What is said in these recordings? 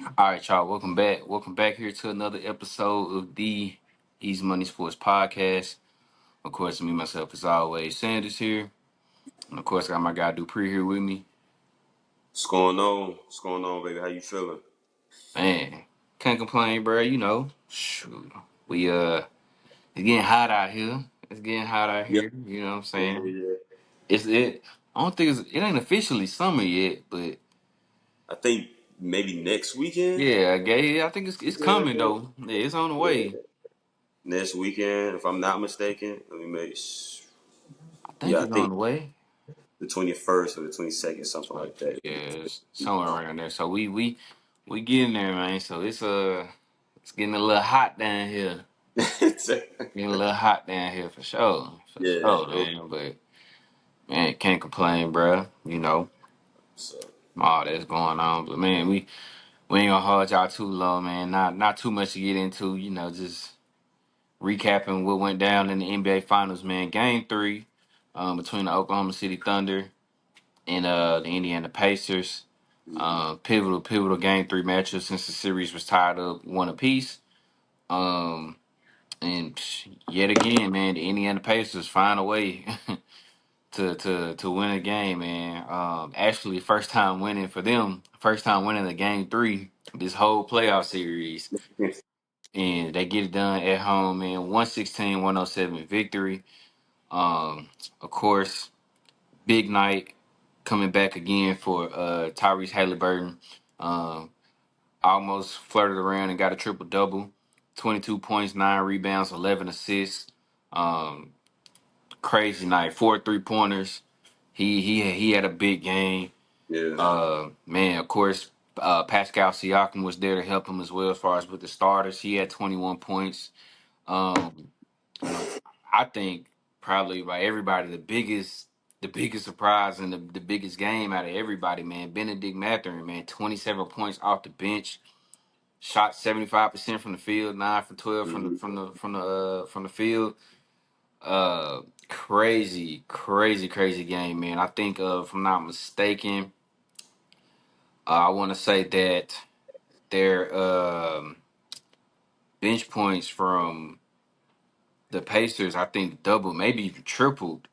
All right, y'all. Welcome back. Welcome back here to another episode of the Easy Money Sports Podcast. Of course, me myself as always, Sanders here, and of course, I got my guy Dupree here with me. What's going on? What's going on, baby? How you feeling? Man, can't complain, bro. Shoot, we it's getting hot out here. It's getting hot out Yeah, here. You know what I'm yeah, saying? yeah. It's it. I don't think it ain't officially summer yet, but I think maybe next weekend. yeah, gay. I think it's Yeah, coming though. Yeah, it's on the yeah. way. Next weekend, if I'm not mistaken. Let me I think Yeah, I it's on think the way. the 21st or the 22nd, something So, like that. yeah, it's somewhere around there. So we getting there, man. So it's getting a little hot down here. Getting a little hot down here for Yeah. sure, man. But man, can't complain, bruh. So, All that's going on. But man, we ain't gonna hold y'all too long, man. Not too much to get into. Just recapping what went down in the NBA Finals, man. Game three, between the Oklahoma City Thunder and the Indiana Pacers. mhm. Pivotal game three matchup since the series was tied up one apiece. Um, and yet again, man, the Indiana Pacers find a way to win a game, man. Actually, first time winning for them, first time winning the game three this whole playoff series, and they get it done at home, man. 116-107 victory. Of course, big night coming back again for Tyrese Halliburton. Um, Almost flirted around and got a triple double, 22 points, 9 rebounds, 11 assists. Um, Crazy night, 4 3 pointers. He had a big game. Yeah. Man, of course, Pascal Siakam was there to help him as well as far as with the starters. He had 21 points. Um, you know, I think probably by everybody the biggest surprise and the biggest game out of everybody, man. Benedict Mathurin, man, 27 points off the bench. Shot 75% from the field, 9 for 12 Hmm. from the field. Crazy game, man. I think, if I'm not mistaken, I want to say that their bench points from the Pacers, I think doubled, maybe even tripled,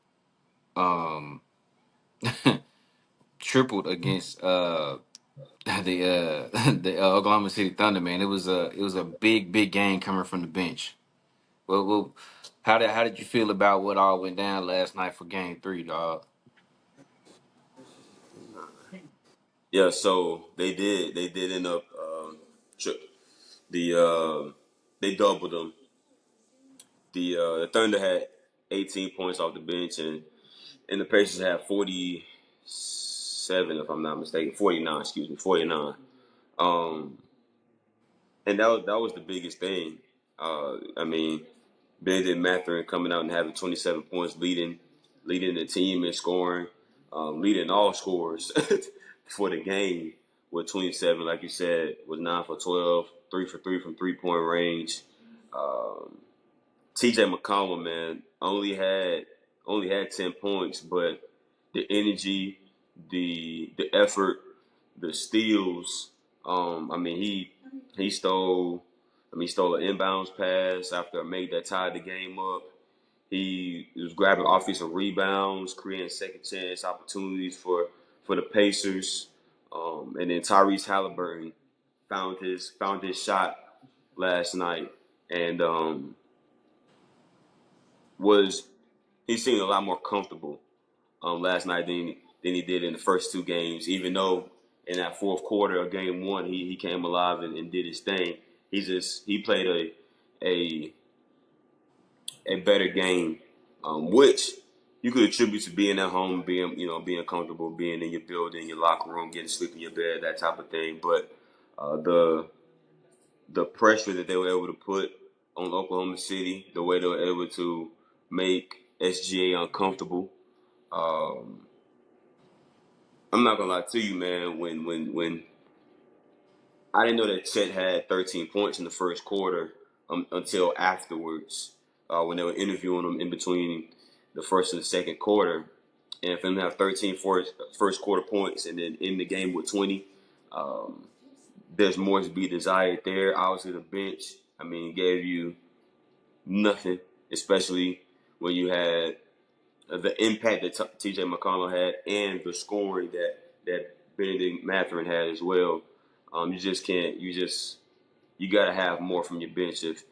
um, tripled against the Oklahoma City Thunder. Man, it was a big game coming from the bench. Well, how did you feel about what all went down last night for Game Three, dog? Yeah. So they did end up tri- the they doubled them. The Thunder had 18 points off the bench, and the Pacers had 47, if I'm not mistaken, 49. Excuse me, 49. Um, and that was the biggest thing. I mean, Benedict Mathurin coming out and having 27 points, leading the team in scoring, leading all scores for the game with 27. Like you said, was 9 for 12, 3 for 3 from 3-point range. Um, TJ McConnell, man, only had 10 points, but the energy, the effort, the steals. I mean, he stole. He stole an inbounds pass after a make that tied the game up. He was grabbing offensive rebounds, creating second chance opportunities for the Pacers. And then Tyrese Halliburton found his shot last night, and was he seemed a lot more comfortable last night than he did in the first two games. Even though in that fourth quarter of game one he came alive and did his thing. He played a a better game, which you could attribute to being at home, being comfortable, being in your building, your locker room, getting sleep in your bed, that type of thing. But the pressure that they were able to put on Oklahoma City, the way they were able to make SGA uncomfortable. Um, I'm not gonna lie to you, man. When I didn't know that Chet had 13 points in the first quarter until afterwards, when they were interviewing him in between the first and the second quarter, and for him to have 13 first quarter points and then in the game with 20, um, there's more to be desired there. Obviously, the bench, I mean, gave you nothing, especially when you had the impact that T.J. McConnell had and the scoring that Benedict Mathurin had as well. You just can't. You got to have more from your bench if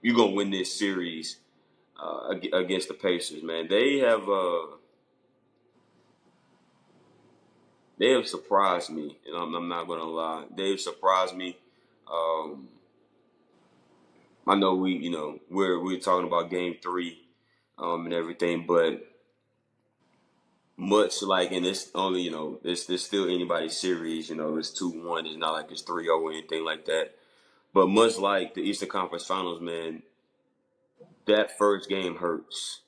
you're gonna win this series against the Pacers. Man, they have surprised me, and I'm not gonna lie. They've surprised me. Um, I know we're talking about Game 3 and everything, but much like, and it's only it's still anybody's series. It's 2-1. It's not like it's 3-0 or anything like that. But much like the Eastern Conference Finals, man, that first game hurts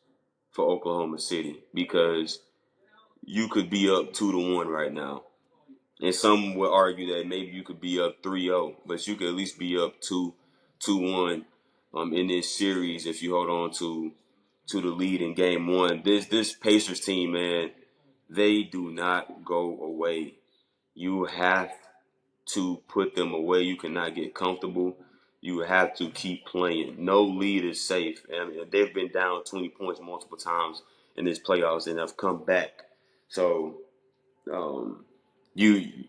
for Oklahoma City because you could be up 2-1 right now. And some would argue that maybe you could be up 3-0, but you could at least be up 2-1 in this series if you hold on to the lead in game one. This Pacers team, man, they do not go away. You have to put them away. You cannot get comfortable. You have to keep playing. No lead is safe. I mean, they've been down 20 points multiple times in this playoffs and have come back. So um, you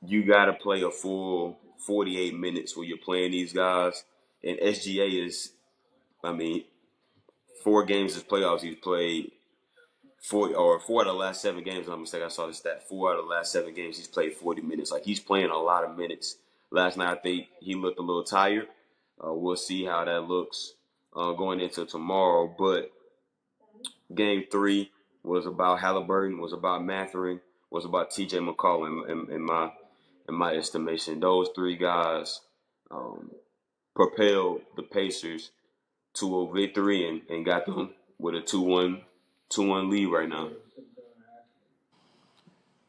you got to play a full 48 minutes when you're playing these guys. And SGA is, I mean, 4 games this playoffs he's played. Four out of the last 7 games. I'm not mistaken. I saw the stat. 4 out of the last 7 games he's played 40 minutes. Like he's playing a lot of minutes. Last night I think he looked a little tired. We'll see how that looks going into tomorrow. But Game 3 was about Halliburton, was about Mathurin, was about T.J. McCollum in my estimation. Those 3 guys um, propelled the Pacers to a victory and got them with a 2-1 lead right now.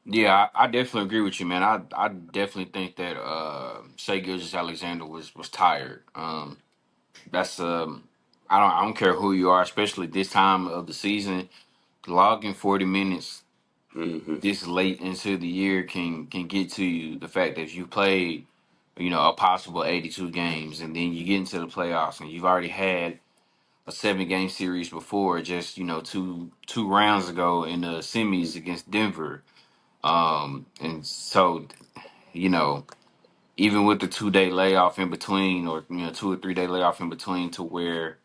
Yeah, I definitely agree with you, man. I definitely think that Shai Gilgeous-Alexander was tired. That's I don't care who you are, especially this time of the season. Logging 40 minutes Mm-hmm. this late into the year can get to you. The fact that you played, a possible 82 games, and then you get into the playoffs, and you've already had a 7 game series before, just two rounds ago in the semis against Denver. And so you know, even with the 2 day layoff in between, or 2 or 3 day layoff in between, to where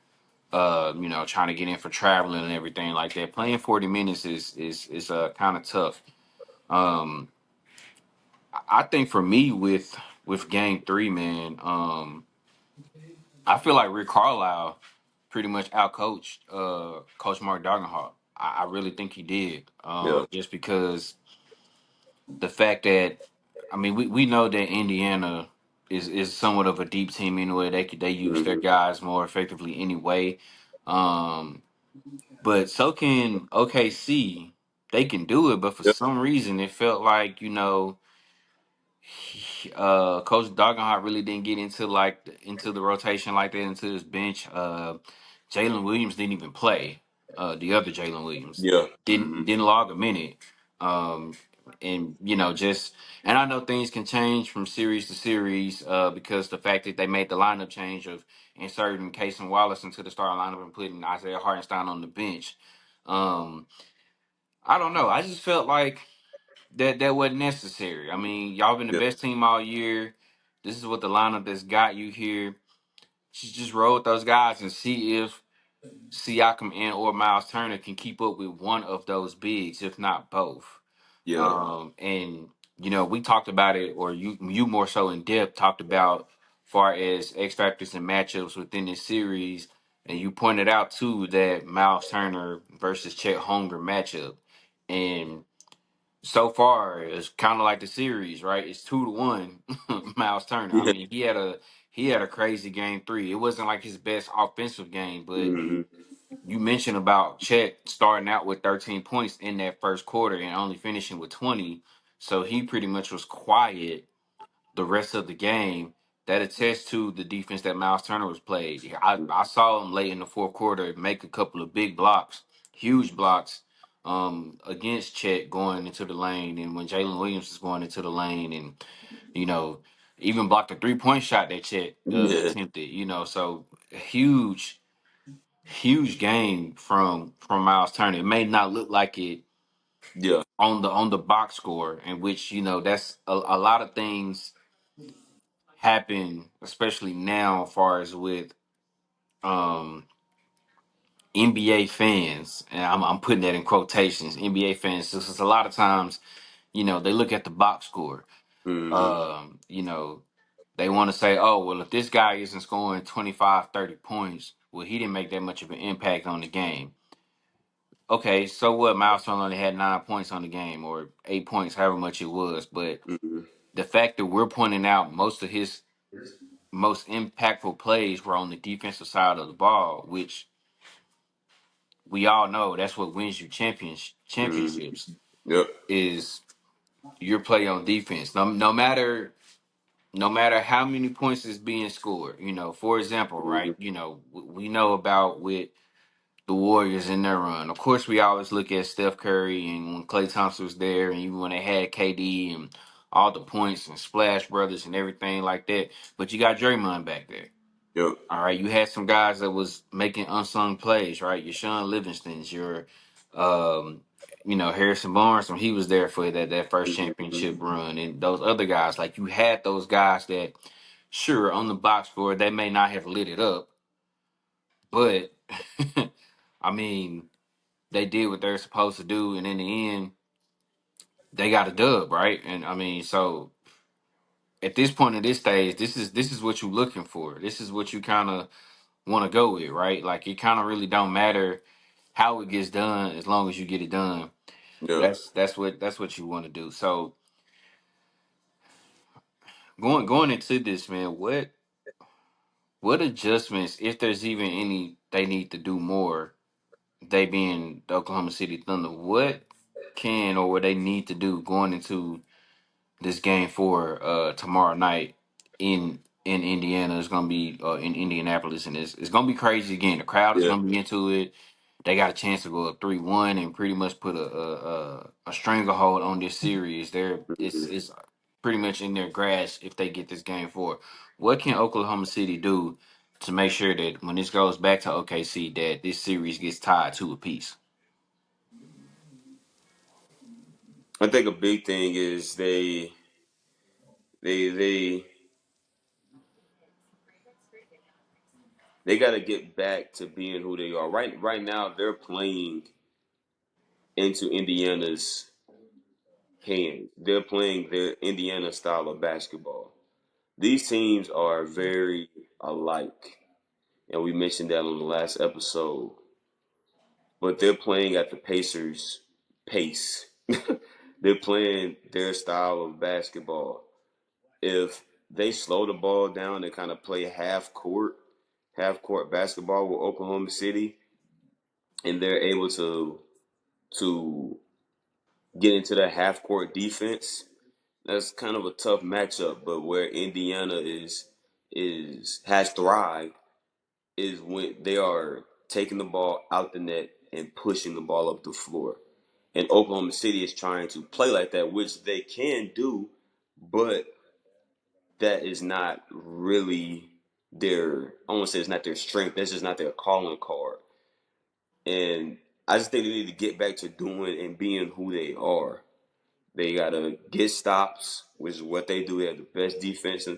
trying to get in for traveling and everything like that, playing 40 minutes is kind of tough. Um, I think for me with Game 3, man, I feel like Rick Carlisle pretty much outcoached Coach Mark Dagenhart. I really think he did, Yeah. just because the fact that, I mean, we know that Indiana is somewhat of a deep team anyway. They use their Mm-hmm. guys more effectively anyway. Um, but so can OKC. They can do it, but for Yep. some reason it felt like, Coach Doggenhart really didn't get into the rotation like that, into his bench. Jalen Williams didn't even play. The other Jalen Williams Yeah. Mm-hmm. didn't log a minute. Um, and just, and I know things can change from series to series, because the fact that they made the lineup change of inserting Casey Wallace into the starting lineup and putting Isaiah Hartenstein on the bench. Um, I don't know. I just felt like that wasn't necessary. I mean, y'all been the Yeah. best team all year. This is what the lineup that's got you here. Just roll with those guys and see if Siakam and or Miles Turner can keep up with one of those bigs, if not both. Yeah. And we talked about it, or you more so in depth talked about far as X factors and matchups within this series, and you pointed out too that Miles Turner versus Chet Holmgren matchup, and so far it's kind of like the series, right? It's 2-1, Miles Turner. I Yeah. mean, he had a crazy Game 3. It wasn't like his best offensive game, but Mm-hmm. you mentioned about Chet starting out with 13 points in that first quarter and only finishing with 20. So he pretty much was quiet the rest of the game. That attests to the defense that Miles Turner was played. I saw him late in the fourth quarter make a couple of big blocks, huge blocks, against Chet going into the lane, and when Jalen Williams is going into the lane, and you know, even blocked a 3-point shot that Chet Yeah. attempted. So huge, huge game from Miles Turner. It may not look like it Yeah. on the box score, in which that's a lot of things happen, especially now, as far as with um NBA fans, and I'm putting that in quotations. NBA fans, this is a lot of times, they look at the box score. Mm-hmm. They want to say, oh, well, if this guy isn't scoring 25, 30 points, well, he didn't make that much of an impact on the game. Okay, so what? Miles Turner only had 9 points on the game, or 8 points, however much it was. But Mm-hmm. the fact that we're pointing out most of his most impactful plays were on the defensive side of the ball, which we all know that's what wins you Mm-hmm. championships, Yep. is your play on defense. No matter how many points is being scored. For example, Mm-hmm. right? We know about with the Warriors in their run. Of course, we always look at Steph Curry and when Klay Thompson was there, and even when they had KD and all the points and Splash Brothers and everything like that. But you got Draymond back there. Yep. All right, you had some guys that was making unsung plays, right? Your Sean Livingston's, your, um, Harrison Barnes when he was there for that first Mm-hmm. championship run, and those other guys. Like, you had those guys that, sure, on the box score they may not have lit it up, but I mean, they did what they're supposed to do, and in the end, they got a dub, right? And I mean, so at this point in this stage, this is what you're looking for. This is what you kind of want to go with, right? Like, it kind of really don't matter how it gets done as long as you get it done. Yeah. That's what you want to do. So going into this, man, what adjustments, if there's even any, they need to do more? They being the Oklahoma City Thunder, what can or what they need to do going into this game for tomorrow night in Indiana? Is going to be in Indianapolis, and it's going to be crazy again. The crowd is Yeah. going to be into it. They got a chance to go up 3-1 and pretty much put a stranglehold on this series. Mm-hmm. It's pretty much in their grasp if they get this game forward. What can Oklahoma City do to make sure that when this goes back to OKC, that this series gets tied to a piece? I think a big thing is they they got to get back to being who they are. Right now, they're playing into Indiana's hand. They're playing their Indiana style of basketball. These teams are very alike, and we mentioned that on the last episode. But they're playing at the Pacers' pace. They're playing their style of basketball. If they slow the ball down and kind of play half court basketball with Oklahoma City, and they're able to get into that half court defense, that's kind of a tough matchup. But where Indiana is has thrived is when they are taking the ball out the net and pushing the ball up the floor. And Oklahoma City is trying to play like that, which they can do, but that is not really their, I want to say it's not their strength. That's just not their calling card. And I just think they need to get back to doing and being who they are. They got to get stops, which is what they do. They have the best defense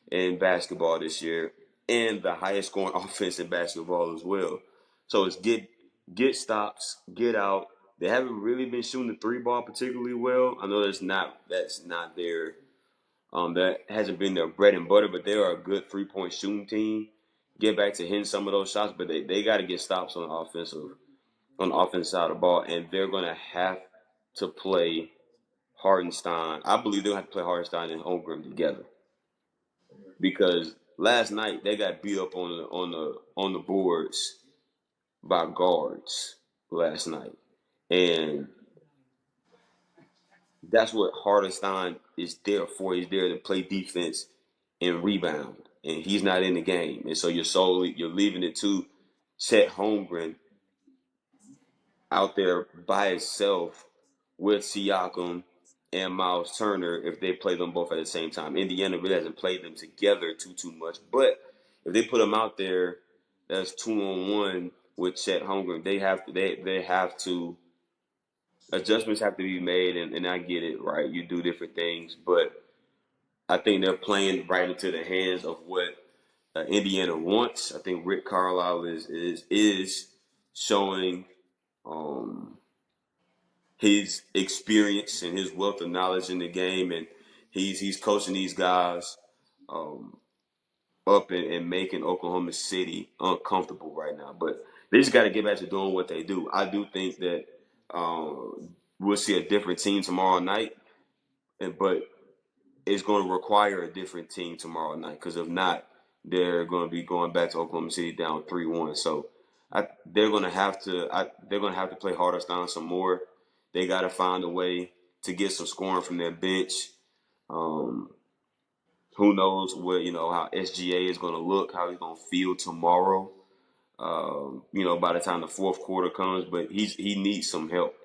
in basketball this year and the highest scoring offense in basketball as well. So it's get stops, get out. They haven't really been shooting the three ball particularly well. I know that's not their that hasn't been their bread and butter, but they are a good 3-point shooting team. Get back to hitting some of those shots, but they got to get stops on the offensive side of the ball, and they're gonna have to play Hardenstein. I believe they'll have to play Hardenstein and Holmgren together because last night they got beat up on the boards by guards last night, and that's what Hardenstein is there for. He's there to play defense and rebound, and he's not in the game, and so you're leaving it to Chet Holmgren out there by itself with Siakam and Miles Turner if they play them both at the same time. Indiana really hasn't played them together too much, but if they put them out there, that's 2-on-1 with Chet Holmgren. They have to adjustments have to be made, and I get it, right? You do different things, but I think they're playing right into the hands of what Indiana wants. I think Rick Carlisle is showing um, his experience and his wealth of knowledge in the game, and he's coaching these guys um, up and making Oklahoma City uncomfortable right now. But they just got to get back to doing what they do. I do think that we'll see a different team tomorrow night, but it's going to require a different team tomorrow night because if not, they're going to be going back to Oklahoma City down 3-1. So they're going to have to they're going to have to play harder down some more. They got to find a way to get some scoring from their bench. Um, who knows what how SGA is going to look, how he's going to feel tomorrow. By the time the fourth quarter comes, but he needs some help.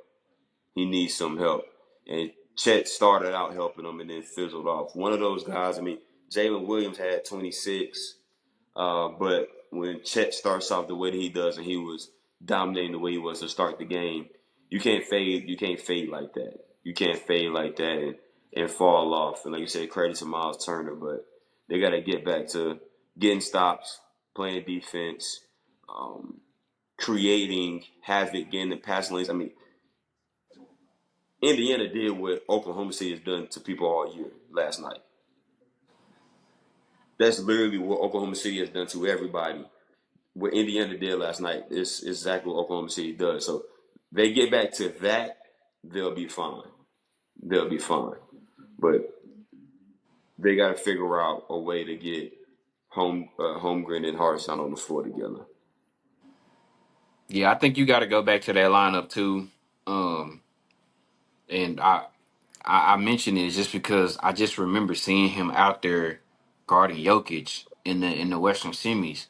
He needs some help. And Chet started out helping him and then fizzled off. One of those guys, I mean, Jalen Williams had 26, but when Chet starts off the way that he does and he was dominating the way he was to start the game, you can't fade. You can't fade like that. You can't fade like that and fall off. And like you said, credit to Miles Turner, but they got to get back to getting stops, playing defense, um, creating havoc, getting the passing lanes. I mean, Indiana did what Oklahoma City has done to people all year last night. That's literally what Oklahoma City has done to everybody. What Indiana did last night is exactly what Oklahoma City does. So they get back to that, they'll be fine. They'll be fine. But they got to figure out a way to get Holmgren and Hartenstein on the floor together. Yeah, I think you got to go back to that lineup too. Um, and I mention it just because I just remember seeing him out there guarding Jokic in the Western semis.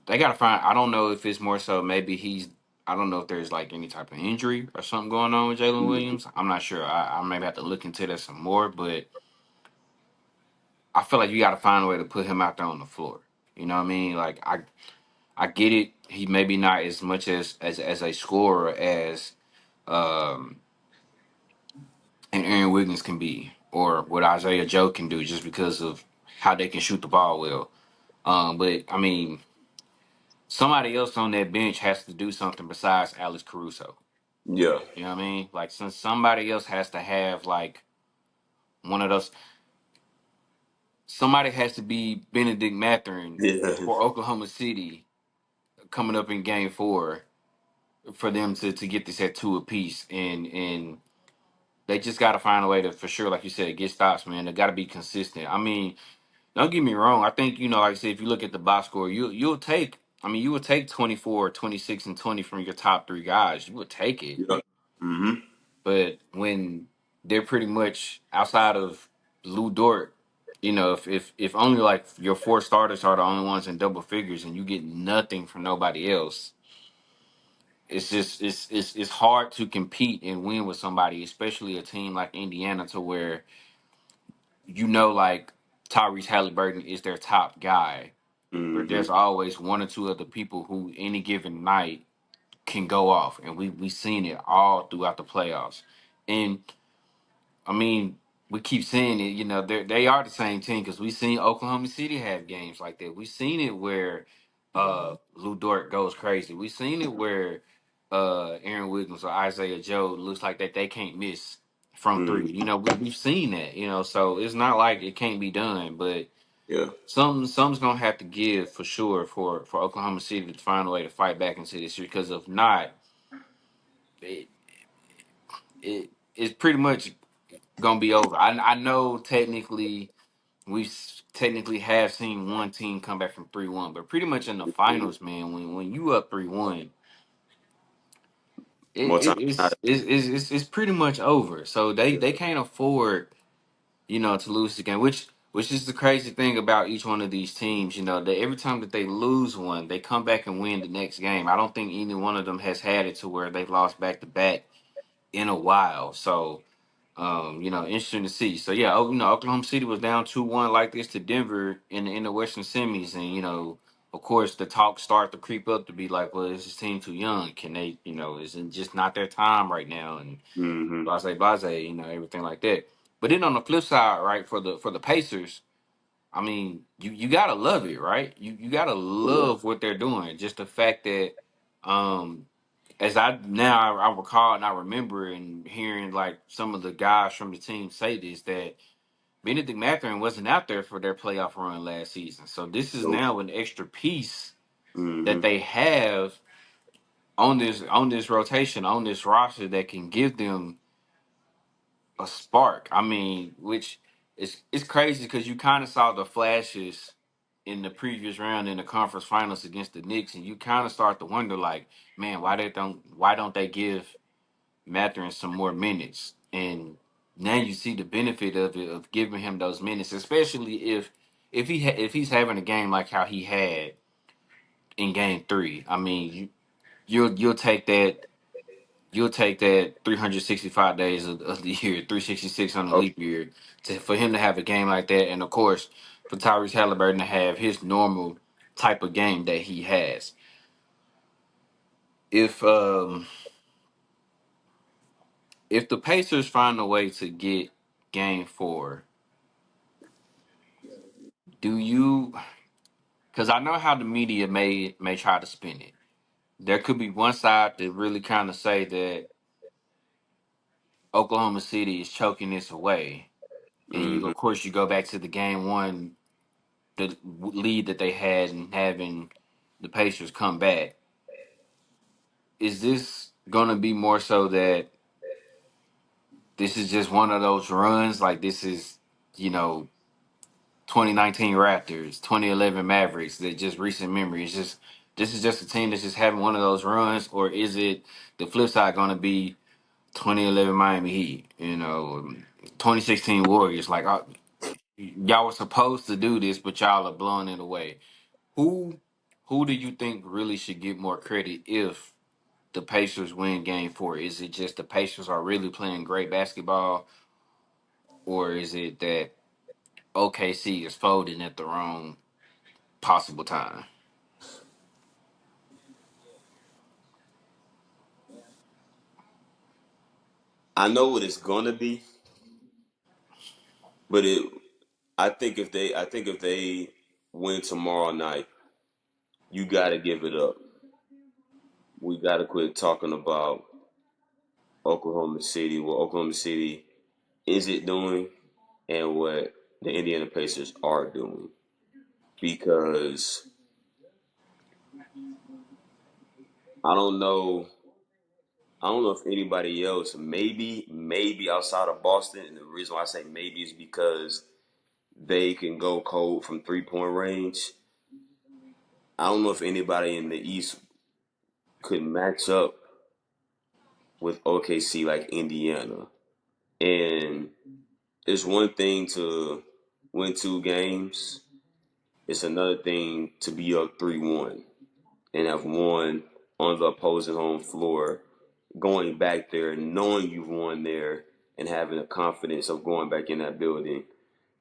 They gotta find. I don't know if it's more so maybe he's. I don't know if there's like any type of injury or something going on with Jalen Mm-hmm. Williams. I'm not sure. I maybe have to look into that some more, but I feel like you got to find a way to put him out there on the floor. You know what I mean? Like I get it. He maybe not as much as a scorer as um and Aaron Wiggins can be, or what Isaiah Joe can do, just because of how they can shoot the ball well. But I mean, somebody else on that bench has to do something besides Alex Caruso. Yeah. You know what I mean? Like, since somebody else has to have like one of those, somebody has to be Benedict Mathurin Yeah. for Oklahoma City coming up in Game 4 for them to get this at two apiece, and they just got to find a way to, for sure, like you said, get stops, man. They got to be consistent. I mean, don't get me wrong. I think, like I said, if you look at the box score, you'll take. I mean, you would take 24, 26, and 20 from your top three guys. You would take it. Yeah. Mm-hmm. But when they're pretty much outside of Lou Dort, if only like your four starters are the only ones in double figures and you get nothing from nobody else, it's just it's hard to compete and win with somebody, especially a team like Indiana, to where like Tyrese Halliburton is their top guy, but Mm-hmm. there's always one or two other people who any given night can go off, and we seen it all throughout the playoffs. And I mean, we keep saying it. They are the same team because we seen Oklahoma City have games like that. We seen it where Lou Dort goes crazy. We seen it where Aaron Wiggins or Isaiah Joe looks like that they can't miss from three. Mm-hmm. We've seen that. So it's not like it can't be done, but Yeah. something's gonna have to give for sure for Oklahoma City to find a way to fight back into this year. Because if not, it, it's pretty much gonna be over. I know technically technically have seen one team come back from 3-1, but pretty much in the finals, man, when you up 3-1, it, More time. it it's pretty much over. So they can't afford to lose the game, which Which is the crazy thing about each one of these teams, that every time that they lose one, they come back and win the next game. I don't think any one of them has had it to where they've lost back to back in a while. So, interesting to see. So yeah, Oklahoma City was down 2-1 like this to Denver in the Western semis, and of course, the talk start to creep up to be like, well, is this team too young? Can they, is it just not their time right now? And Mm-hmm. blase, everything like that. But then on the flip side, right, for the Pacers, I mean, you gotta love it, right? You gotta Oh, yeah. love what they're doing. Just the fact that, um, as I recall and I remember and hearing like some of the guys from the team say this, that Benedict Mathurin wasn't out there for their playoff run last season. So this is Nope. now an extra piece that Mm-hmm. they have on this rotation, on this roster, that can give them a spark. I mean, which it's crazy because you kind of saw the flashes in the previous round in the conference finals against the Knicks, and you kind of start to wonder, like, man, why don't they give Mathurin some more minutes? And now you see the benefit of it, of giving him those minutes, especially if he's having a game like how he had in Game 3. I mean, you'll take that. You'll take that 365 days of the year, 366 on the Oh, leap year, for him to have a game like that, and of course for Tyrese Halliburton to have his normal type of game that he has. If if the Pacers find a way to get Game 4, do you? Because I know how the media may try to spin it. There could be one side that really kind of say that Oklahoma City is choking this away, and you, mm-hmm. of course, you go back to the Game 1, the lead that they had, and having the Pacers come back. Is this going to be more so that this is just one of those runs? Like, this is, you know, 2019 Raptors, 2011 Mavericks, that just recent memory. It's just, this is just a team that's just having one of those runs, or is it the flip side going to be 2011 Miami Heat, 2016 Warriors? Like, y'all were supposed to do this, but y'all are blowing it away. Who who do you think really should get more credit if the Pacers win Game 4? Is it just the Pacers are really playing great basketball, or is it that OKC is folding at the wrong possible time? I know what it's gonna be, but I think if they win tomorrow night, you got to give it up. We got to quit talking about Oklahoma City, what Oklahoma City is it doing, and what the Indiana Pacers are doing. Because I don't know, I don't know if anybody else, maybe outside of Boston, and the reason why I say maybe is because they can go cold from 3-point range. I don't know if anybody in the East could match up with OKC like Indiana. And it's one thing to win 2 games. It's another thing to be up 3-1 and have won on the opposing home floor, going back there, knowing you've won there, and having the confidence of going back in that building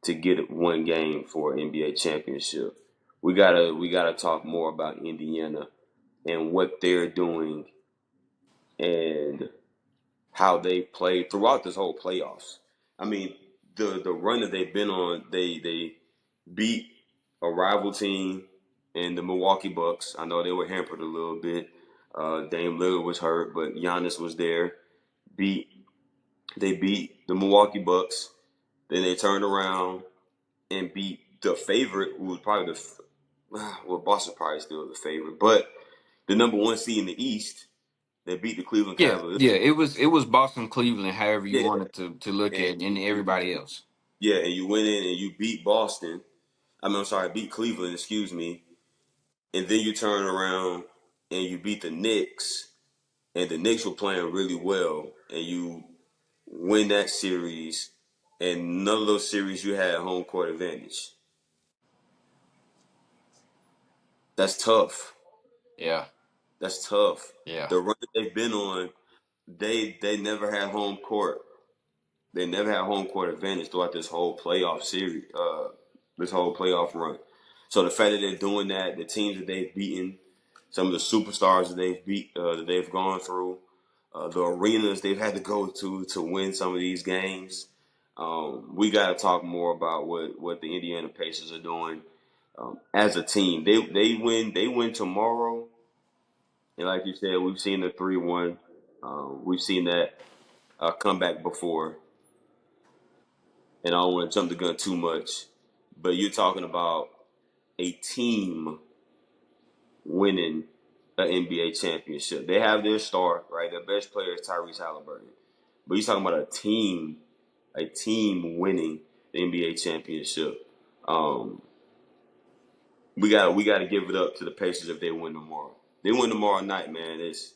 to get one game for an NBA championship. We gotta talk more about Indiana and what they're doing and how they played throughout this whole playoffs. I mean, the run that they've been on, they beat a rival team in the Milwaukee Bucks. I know they were hampered a little bit. Dame Lillard was hurt, but Giannis was there. Beat They beat the Milwaukee Bucks. Then they turned around and beat the favorite, who was probably well, Boston probably still the favorite, but the number 1 seed in the East. They beat the Cleveland Yeah, Cavaliers. yeah. It was Boston, Cleveland, however you Yeah, wanted to look at and it, and everybody else. yeah, and you went in and you beat Boston. I'm sorry, beat Cleveland. Excuse me. And then you turn around and you beat the Knicks, and the Knicks were playing really well, and you win that series, and none of those series you had home court advantage. That's tough. Yeah, That's tough. yeah. The run that they've been on, they never had home court. They never had home court advantage throughout this whole playoff series, this whole playoff run. So the fact that they're doing that, the teams that they've beaten, some of the superstars that that they've gone through, the arenas they've had to go to win some of these games. We got to talk more about what the Indiana Pacers are doing as a team. They win tomorrow, and like you said, we've seen the 3-1. We've seen that comeback before, and I don't want to jump the gun too much, but you're talking about a team winning an NBA championship. They have their star, right? Their best player is Tyrese Halliburton. But you're talking about a team winning the NBA championship. Um, we got to give it up to the Pacers if they win tomorrow. They win tomorrow night, man. It's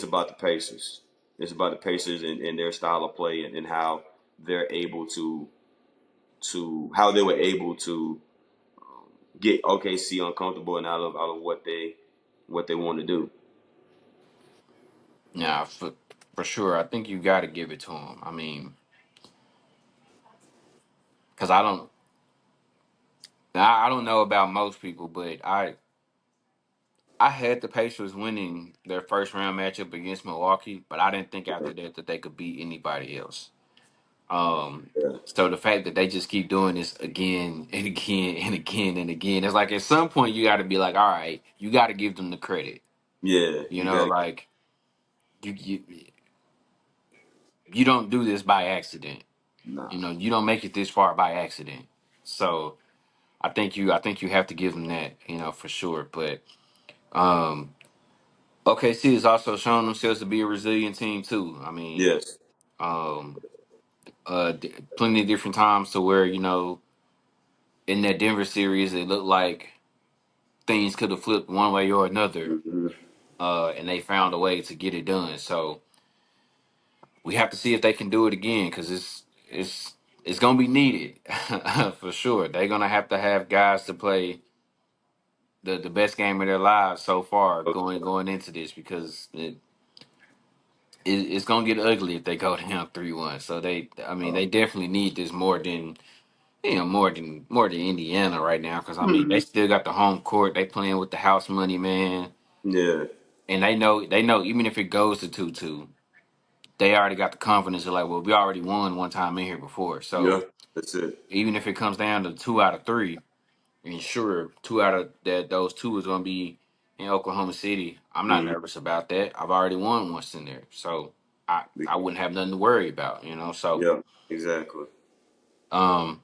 about the Pacers. It's about the Pacers and their style of play and how they're able to how they were able to get OKC uncomfortable and out of what they want to do. Yeah, for sure. I think you got to give it to him. I mean, because I don't know about most people, but I had the Pacers winning their first round matchup against Milwaukee, but I didn't think after that they could beat anybody else. Yeah, So the fact that they just keep doing this again and again and again and again, it's like at some point you got to be like, all right, you got to give them the credit. yeah, You you know, got like you you don't do this by accident. nah. You know, you don't make it this far by accident. So I think you have to give them that, for sure. But um, OKC has also shown themselves to be a resilient team too. I mean, Yes. um, plenty of different times to where in that Denver series it looked like things could have flipped one way or another, Hmm. and they found a way to get it done. So we have to see if they can do it again because it's gonna be needed for sure. They're gonna have to have guys to play the best game of their lives so far going into this because it's gonna get ugly if they go down 3-1. So I mean they definitely need this more than Indiana right now because I mean they Hmm. still got the home court. They playing with the house money, man, Yeah. and they know even if it goes to 2-2, they already got the confidence of like, well, we already won one time in here before, Yeah. so That's it. even if it comes down to 2 out of 3. And sure, two out of those two is going to be in Oklahoma City. I'm not Hmm. nervous about that. I've already won once in there, so I wouldn't have nothing to worry about. So Yeah. Exactly. um,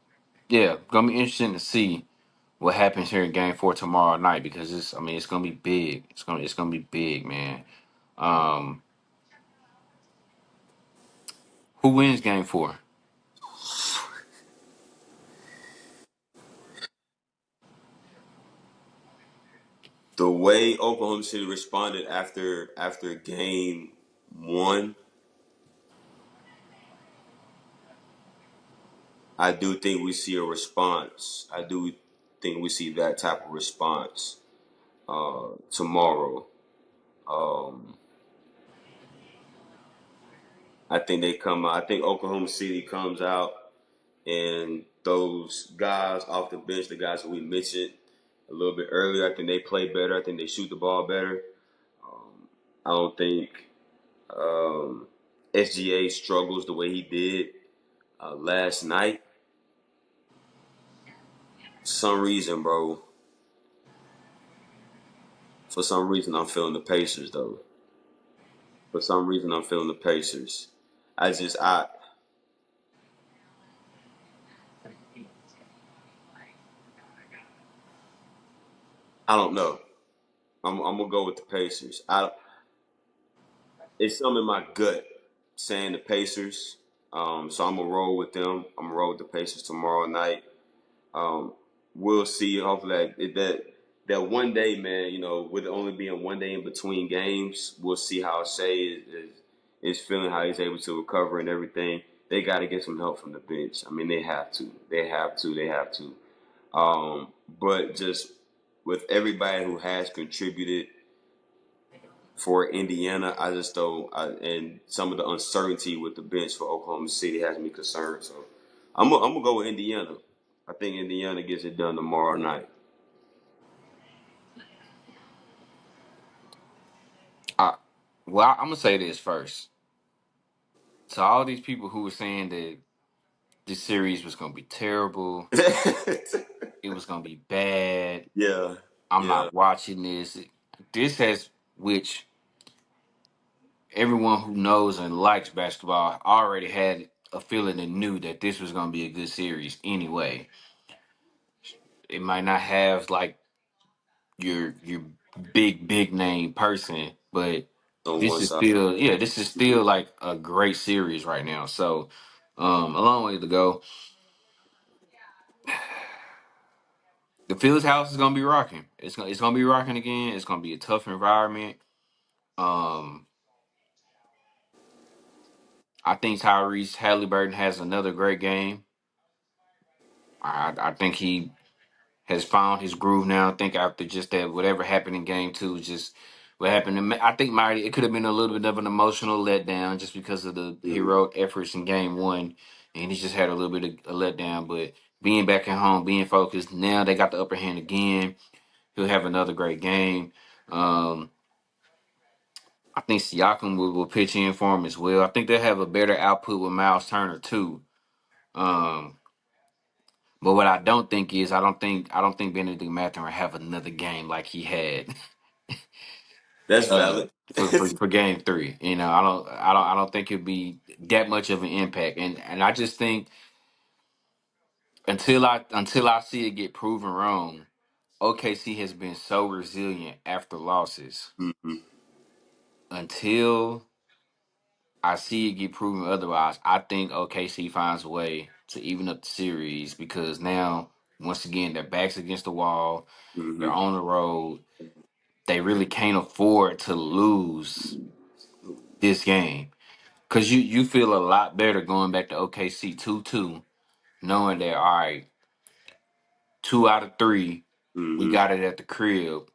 yeah, gonna be interesting to see what happens here in Game 4 tomorrow night because it's gonna be big. It's gonna be big, man. Um, who wins Game 4? The way Oklahoma City responded after game one, I do think we see a response. I do think we see that type of response tomorrow. Um, I think they come out. I think Oklahoma City comes out and those guys off the bench, the guys that we mentioned a little bit earlier, I think they play better. I think they shoot the ball better. I don't think um, SGA struggles the way he did last night. For some reason, bro. For some reason, I'm feeling the Pacers though. For some reason, I'm feeling the Pacers. I just I don't know. I'm gonna go with the Pacers. It's something in my gut saying the Pacers. So I'm gonna roll with them. I'm gonna roll with the Pacers tomorrow night. Um, we'll see. Hopefully that one day, man. With it only being one day in between games, we'll see how Shea is feeling, how he's able to recover and everything. they got to get some help from the bench. I mean, they have to. They have to. They have to. But just with everybody who has contributed for Indiana, I just don't. And some of the uncertainty with the bench for Oklahoma City has me concerned. So I'm gonna go with Indiana. I think Indiana gets it done tomorrow night. I, well, I'm gonna say this first. To all these people who were saying that this series was gonna be terrible, it was gonna be bad. Yeah, I'm yeah. not watching this. This has, which everyone who knows and likes basketball already had a feeling and knew that this was gonna be a good series anyway. It might not have like your big name person, but On this one is side. still this is still like a great series right now. So a long way to go. The Phillies house is gonna be rocking. It's gonna be rocking again. It's gonna be a tough environment. Um, I think Tyrese Halliburton has another great game. I think he has found his groove now. I think after just that, whatever happened in game two, just what happened. I think Marty, it could have been a little bit of an emotional letdown just because of the Mm, heroic efforts in game one, and he just had a little bit of a letdown. But being back at home, being focused, now they got the upper hand again. He'll have another great game. Um, I think Siakam will pitch in for him as well. I think they'll have a better output with Miles Turner too. Um, but what I don't think is I don't think Benedict Mathurin will have another game like he had that's valid. for game three. You know, I don't think it'd be that much of an impact. And I just think until I see it get proven wrong, OKC has been so resilient after losses. Hmm. Until I see it get proven otherwise, I think OKC finds a way to even up the series because now, once again, their backs against the wall. They're Hmm. on the road. They really can't afford to lose this game because you feel a lot better going back to OKC 2-2, knowing that all right, 2 out of 3, we Hmm. got it at the crib,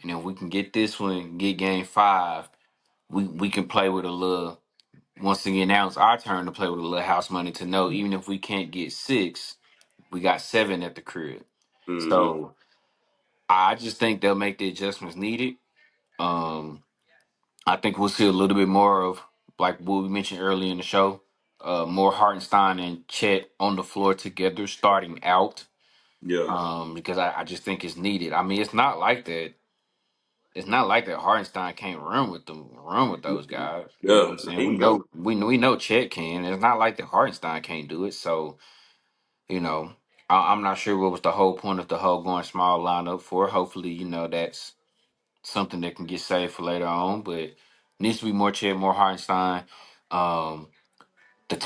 and if we can get this one, get game five, we can play with a little. Once again, now it's our turn to play with a little house money to know even if we can't get 6, we got 7 at the crib. Hmm. So I just think they'll make the adjustments needed. Um, I think we'll see a little bit more of like what we mentioned earlier in the show. More Hartenstein and Chet on the floor together starting out. Yeah. Because I just think it's needed. I mean, it's not like that. It's not like that Hartenstein can't run with those guys. You know what Yeah. I'm saying? He We can go. know we know Chet can. It's not like that Hartenstein can't do it. So, you know, I'm not sure what was the whole point of the whole going small lineup for. Hopefully, that's something that can get saved for later on, but needs to be more Chet, more Hartenstein. Um, the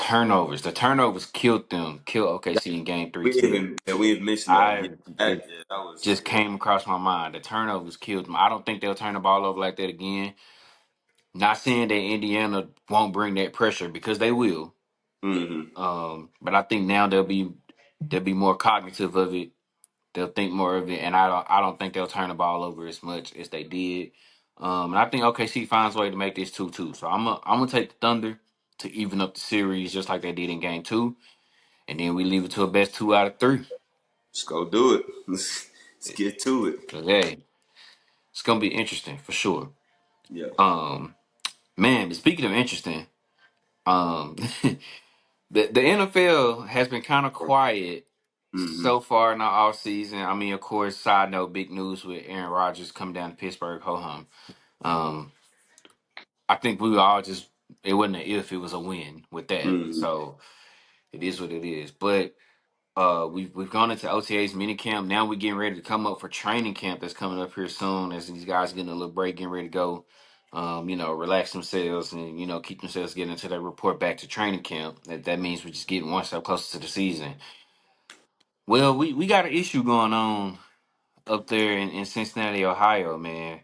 turnovers killed OKC in game three too. We even mentioned that. Yeah, I that, it yeah, that was just yeah. came across my mind. The turnovers killed them. I don't think they'll turn the ball over like that again. Not saying that Indiana won't bring that pressure because they will. Hmm. But I think now they'll be more cognitive of it. They'll think more of it, and I don't think they'll turn the ball over as much as they did. And I think OKC finds a way to make this 2-2. So I'm gonna take the Thunder to even up the series just like they did in game two, and then we leave it to a best 2 out of 3. Let's go do it. Let's get to it. Cause hey, it's gonna be interesting for sure. Yeah. Um, man, but speaking of interesting, um, the NFL has been kind of quiet Hmm. so far in the off season. I mean, of course, side note, big news with Aaron Rodgers coming down to Pittsburgh, ho hum. Um, I think we were all just it wasn't an if, it was a win with that. Hmm. So it is what it is. But we've gone into OTA's mini camp. Now we're getting ready to come up for training camp that's coming up here soon as these guys getting a little break, getting ready to go. Relax themselves and keep themselves getting into their report back to training camp. That means we're just getting one step closer to the season. Well, we got an issue going on up there in Cincinnati, Ohio, man.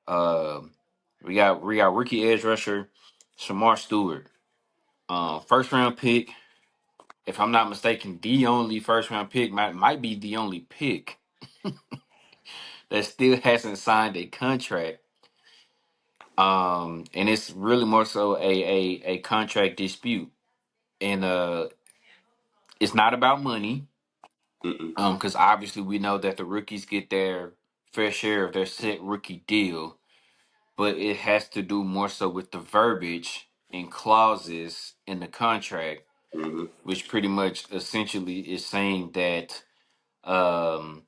Uh, we got rookie edge rusher Shemar Stewart. First round pick, if I'm not mistaken, the only first round pick might be the only pick that still hasn't signed a contract. And it's really more so a contract dispute. And it's not about money. Mm-mm. Because obviously we know that the rookies get their fair share of their set rookie deal, but it has to do more so with the verbiage and clauses in the contract, Mm-hmm. which pretty much essentially is saying that um,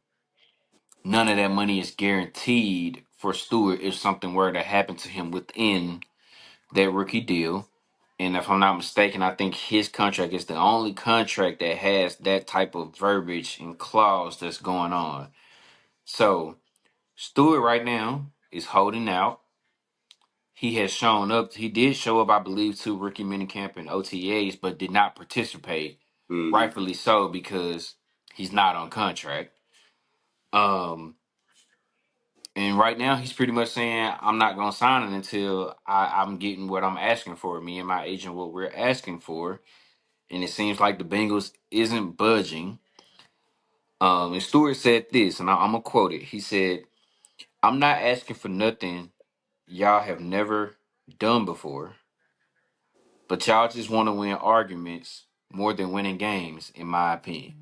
none of that money is guaranteed for Stewart if something were to happen to him within that rookie deal. And if I'm not mistaken, I think his contract is the only contract that has that type of verbiage and clause that's going on. So Stewart right now is holding out. He has shown up. He did show up, I believe, to rookie minicamp and OTAs, but did not participate. Mm-hmm. Rightfully so, because he's not on contract. Um, and right now he's pretty much saying, "I'm not gonna sign it until I'm getting what I'm asking for. Me and my agent, what we're asking for." And it seems like the Bengals isn't budging. And Stewart said this, and I'm gonna quote it. He said, "I'm not asking for nothing y'all have never done before, but y'all just want to win arguments more than winning games, in my opinion."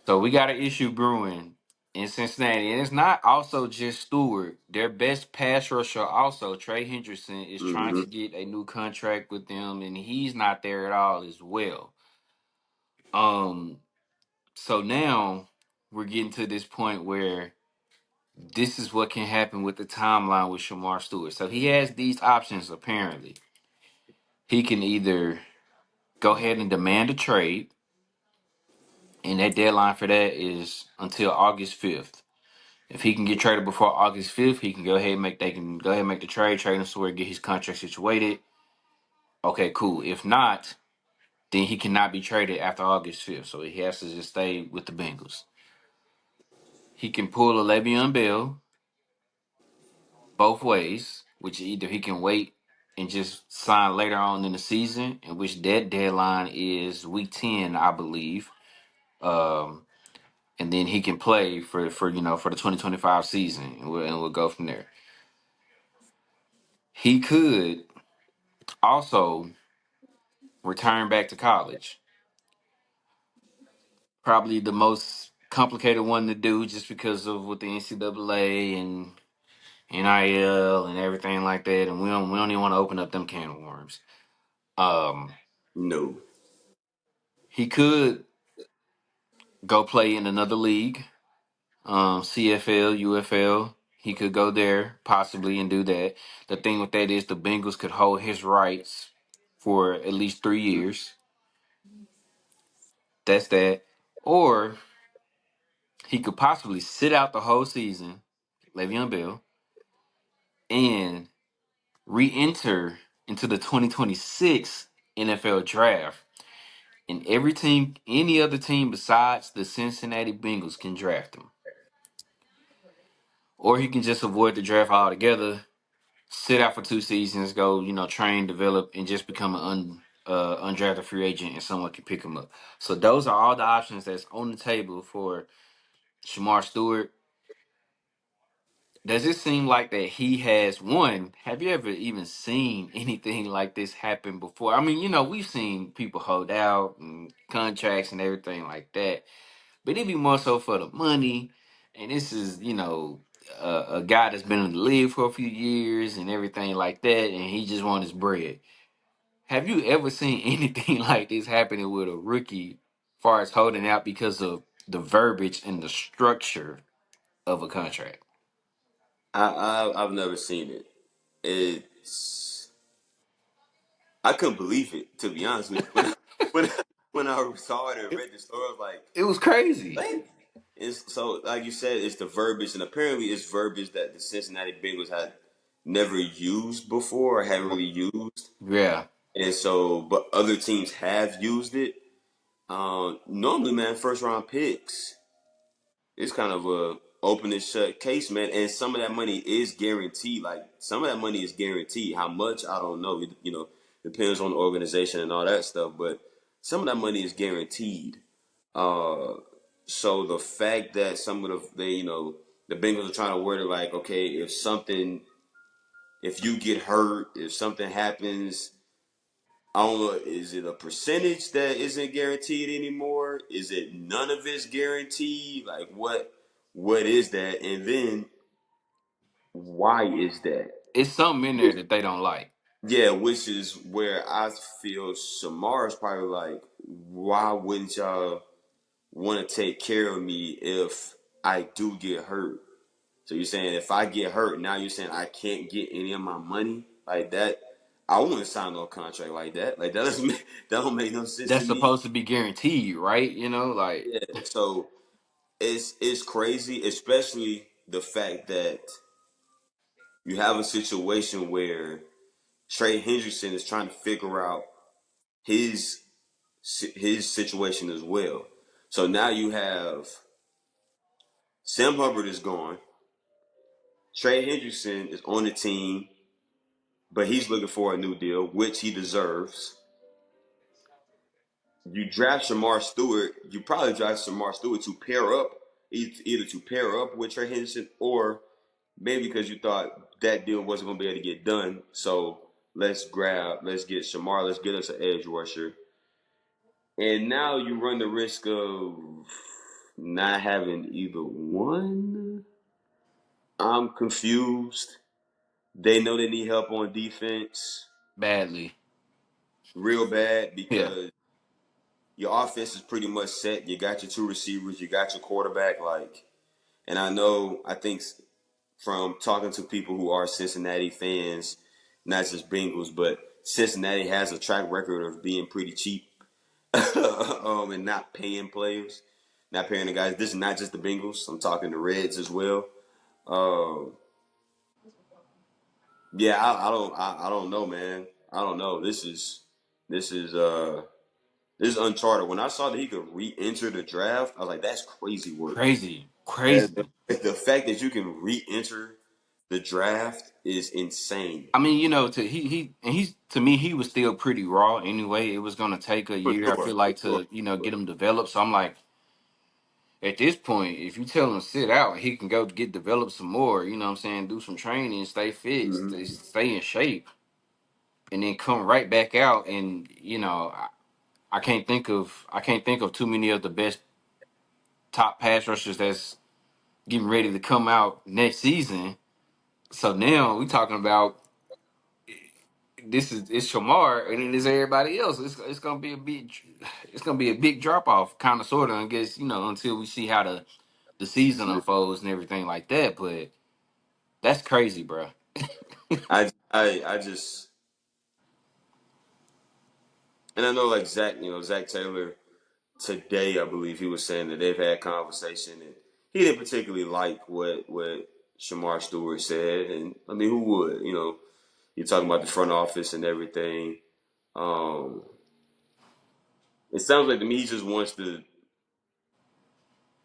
So we got an issue brewing in Cincinnati, and it's not also just Stewart. Their best pass rusher, also Trey Hendrickson, is trying Mm-hmm. to get a new contract with them, and he's not there at all as well. Um, so now we're getting to this point where this is what can happen with the timeline with Shemar Stewart. So he has these options apparently. He can either go ahead and demand a trade, and that deadline for that is until August 5th. If he can get traded before August 5th, he can go ahead and make the trade him somewhere, get his contract situated. Okay, cool. If not, then he cannot be traded after August 5th. So he has to just stay with the Bengals. He can pull a Le'Veon Bell both ways, which either he can wait and just sign later on in the season, in which that deadline is week 10, I believe. Um, and then he can play for the 2025 season, and we'll go from there. He could also return back to college. Probably the most complicated one to do, just because of with the NCAA and NIL and everything like that, and we don't even want to open up them can of worms. Um, No. he could go play in another league, CFL, UFL. He could go there possibly and do that. The thing with that is the Bengals could hold his rights for at least 3 years. That's that. Or he could possibly sit out the whole season, Le'Veon Bell, and re-enter into the 2026 NFL draft. And every team, any other team besides the Cincinnati Bengals can draft him. Or he can just avoid the draft altogether, sit out for 2 seasons, go, train, develop, and just become an undrafted free agent, and someone can pick him up. So those are all the options that's on the table for Shemar Stewart. Does it seem like that he has one? Have you ever even seen anything like this happen before? I mean, we've seen people hold out and contracts and everything like that, but it'd be more so for the money. And this is, a guy that's been in the league for a few years and everything like that, and he just wants his bread. Have you ever seen anything like this happening with a rookie, far as holding out because of the verbiage and the structure of a contract? I've never seen it. It's I couldn't believe it, to be honest with you. When when I saw it and It, read the story, I was like, it was crazy. "What?" It's so like you said, it's the verbiage, and apparently it's verbiage that the Cincinnati Bengals had never used before or haven't really used, Yeah. and so but other teams have used it. Normally, man, first round picks, it's kind of a open and shut case, man. And some of that money is guaranteed. Like some of that money is guaranteed. How much I don't know. depends on the organization and all that stuff. But some of that money is guaranteed. Uh, so the fact that some of the Bengals are trying to word it like, okay, if you get hurt, if something happens, I don't know, is it a percentage that isn't guaranteed anymore? Is it none of it's guaranteed? Like what is that? And then why is that? It's something in there that they don't like. Yeah, which is where I feel Shamar is probably like, why wouldn't y'all want to take care of me if I do get hurt? So you're saying if I get hurt, now you're saying I can't get any of my money like that? I wouldn't sign no contract like that. Like that don't make no sense to That's me. supposed to be guaranteed, right? Like Yeah. So it's crazy, especially the fact that you have a situation where Trey Hendrickson is trying to figure out his his situation as well. So now you have Sam Hubbard is gone. Trey Hendrickson is on the team, but he's looking for a new deal, which he deserves. You draft Shemar Stewart. You probably draft Shemar Stewart to pair up, either to pair up with Trey Hendrickson, or maybe because you thought that deal wasn't going to be able to get done. So let's get Shemar, let's get us an edge rusher. And now you run the risk of not having either one. I'm confused. They know they need help on defense badly. real bad Yeah, because your offense is pretty much set. You got your two receivers, you got your quarterback. And I think from talking to people who are Cincinnati fans, not just Bengals, but Cincinnati has a track record of being pretty cheap and not paying players, not paying the guys. This is not just the Bengals. I'm talking the Reds as well. Uh, yeah, I don't know, man. I don't know. This is this is uncharted. When I saw that he could re-enter the draft, I was like, that's crazy work. crazy, That, crazy. the fact that you can re-enter the draft is insane. I mean, to he's to me he was still pretty raw anyway. It was gonna take a For year, I sure, feel for like, sure. to get him developed. So I'm like, at this point, if you tell him to sit out, he can go get developed some more. You know what I'm saying? Do some training, stay fit, Mm-hmm. stay in shape, and then come right back out. And I can't think of too many of the best top pass rushers that's getting ready to come out next season. So now we talking about this is it's Shamar and it is everybody else. It's gonna be a big drop off, kind of sort of. I guess until we see how the season unfolds and everything like that. But that's crazy, bro. I just and I know like Zach Taylor today, I believe he was saying that they've had conversation and he didn't particularly like what Shamar Stewart said, and I mean who would? You're talking about the front office and everything. Um, it sounds like to me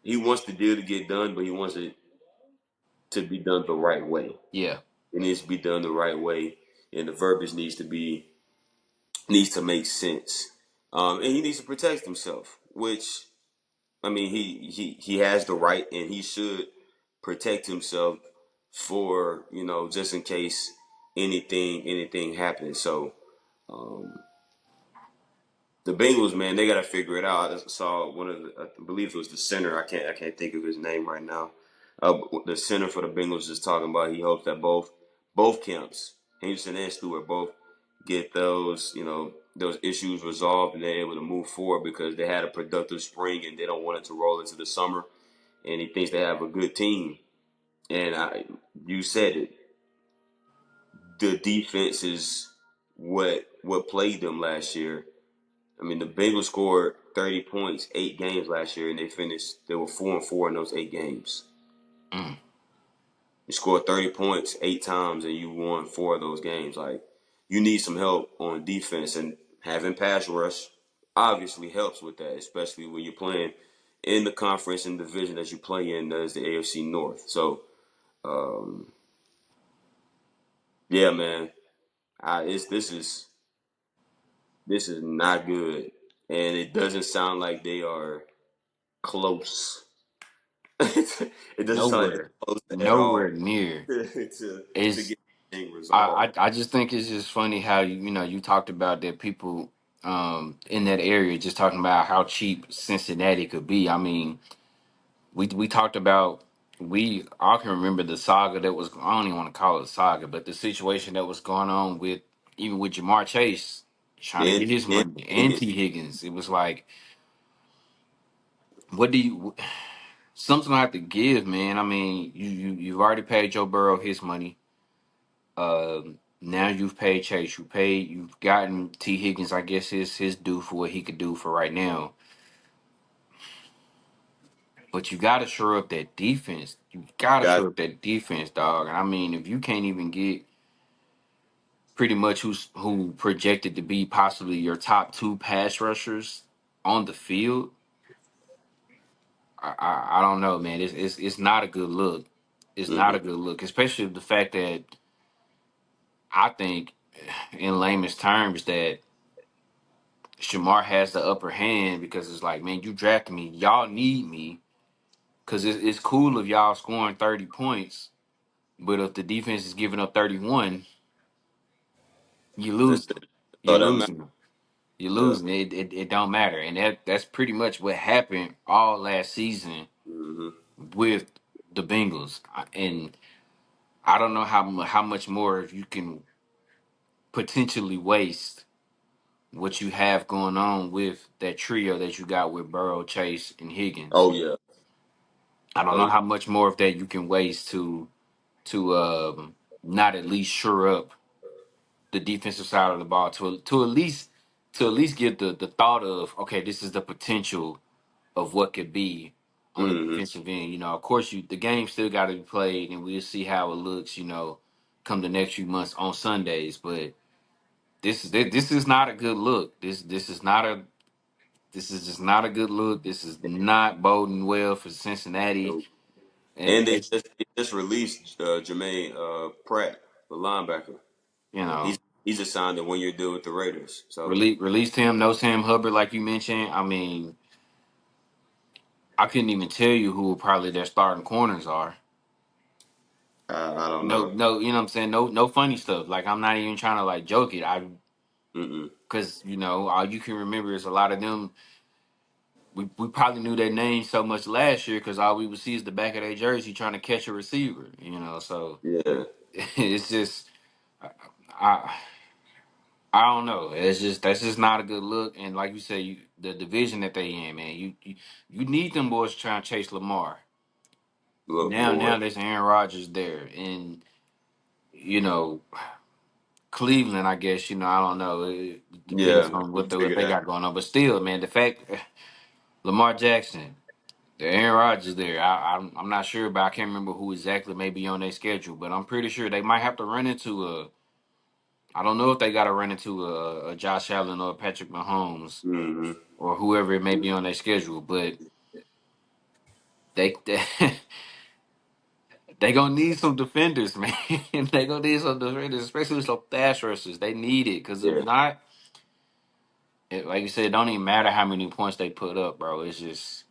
he wants the deal to get done, but he wants it to be done the right way. Yeah. It needs to be done the right way, and the verbiage needs to make sense. And he needs to protect himself, which I mean he has the right, and he should protect himself for just in case anything happens. So um, the Bengals, man, they got to figure it out. I saw one of I believe it was the center. I can't think of his name right now. The center for the Bengals is talking about he hopes that both camps, Henderson and Stewart, both get those issues resolved and they're able to move forward because they had a productive spring and they don't want it to roll into the summer. And he thinks they have a good team. And you said it, the defense is what played them last year. I mean, the Bengals scored 30 points, 8 games last year, and they were 4-4 in those 8 games. Mm. You scored 30 points 8 times, and you won 4 of those games. Like, you need some help on defense, and having pass rush obviously helps with that, especially when you're playing in the conference and division that you play in, as the AFC North. So, um, yeah, man, this is this is not good, and it doesn't sound like they are close. It doesn't sound like Nowhere, they're close at nowhere all near. to It's get the thing resolved. I just think it's just funny how you know you talked about that people in that area just talking about how cheap Cincinnati could be. I mean, we talked about I can remember the saga that was I don't even want to call it a saga, but the situation that was going on with even with Jamar Chase trying to And get his and money and Higgins, T Higgins. It was like, what do you? Something I have to give, man. I mean, you've already paid Joe Burrow his money. Now you've paid Chase. You've gotten T Higgins. I guess his due for what he could do for right now. But you got to shore up that defense. You got to got shore up that defense, dog. And I mean, if you can't even get pretty much who projected to be possibly your top two pass rushers on the field, I don't know, man. It's not a good look. It's not mm-mm, a good look, especially the fact that I think, in lamest terms, that Shamar has the upper hand because it's like, man, you drafted me, y'all need me, because it's cool if y'all scoring 30 points, but if the defense is giving up 31, you that's losing. You all that matters. losing. You Yeah. losing. It don't matter, and that's pretty much what happened all last season Mm-hmm. with the Bengals. And I don't know how much more you can potentially waste what you have going on with that trio that you got with Burrow, Chase, and Higgins. Oh yeah. I don't Oh know yeah. how much more of that you can waste to not at least shore up the defensive side of the ball to at least get the thought of, okay, this is the potential of what could be on the Mm-hmm. defensive end. You know, of course, the game still got to be played, and we'll see how it looks. You know, come the next few months on Sundays. But this is not a good look. This is just not a good look. This is not boding well for Cincinnati. Nope. And And it's they just released Jermaine Pratt, the linebacker. you know He's just signed a 1 year deal with the Raiders. So released him. No Sam Hubbard, like you mentioned. I mean, I couldn't even tell you who probably their starting corners are. I don't No, know. no, you know what I'm saying? No funny stuff. Like I'm not even trying to like joke it. I Mm-mm. because you know all you can remember is a lot of them. We probably knew their names so much last year because all we would see is the back of their jersey trying to catch a receiver. You know, so Yeah. it's just I I don't know. It's just that's just not a good look. And like you say, the division that they in, man, you need them boys trying to chase Lamar. Look, Now boy. there's Aaron Rodgers there, and you know Cleveland. I guess you know I don't know. It depends Yeah. on We what figure they that. got going on, but still, man, the fact Lamar Jackson, the Aaron Rodgers there, I'm not sure, but I can't remember who exactly may be on their schedule, but I'm pretty sure they might have to run into a. I don't know if they got to run into a Josh Allen or a Patrick Mahomes Mm-hmm. or whoever it may be on their schedule, but they they gonna need some defenders, man. They gonna need some defenders, especially some pass rushers. They need it because if Yeah. not, like you said, it don't even matter how many points they put up, bro. It's